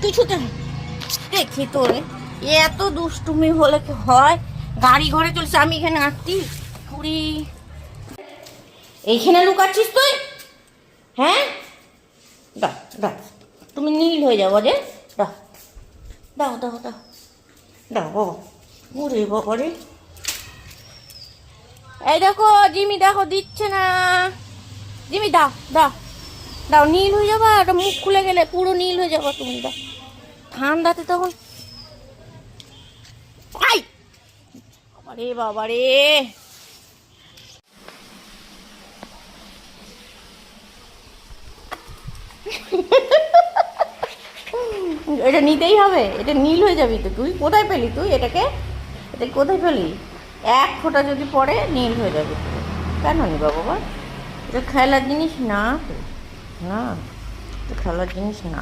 কিছুতে দেখি তোরে এত দুষ্টুমি হলে কি হয়? গাড়ি ঘরে চলছে, আমি এখানে আটটি পুরি। এইখানে লুকাচ্ছিস তুই? হ্যাঁ, দাও দাও, তুমি নীল হয়ে যাবো যে। দাও দাও দাও দাও দাও বাবা, ওরে বাবা রে। এই দেখো জিমি, দেখো দিচ্ছে না। জিমি দাও দাও দাও, নীল হয়ে যাবা, একটা মুখ খুলে গেলে পুরো নীল হয়ে যাবো তুমি। দাও, ঠান্ডাতে তখন। আই বাবারে বাবারে, এটা নিতেই হবে, এটা নীল হয়ে যাবি তো। তুই কোথায় পেলি তুই এটাকে? এটা কোথায় পেলি? এক ফোঁটা যদি পড়ে নীল হয়ে যাবে। কেন নিবা বাবা? এটা খেলার জিনিস না তো, না, এটা খেলার জিনিস না।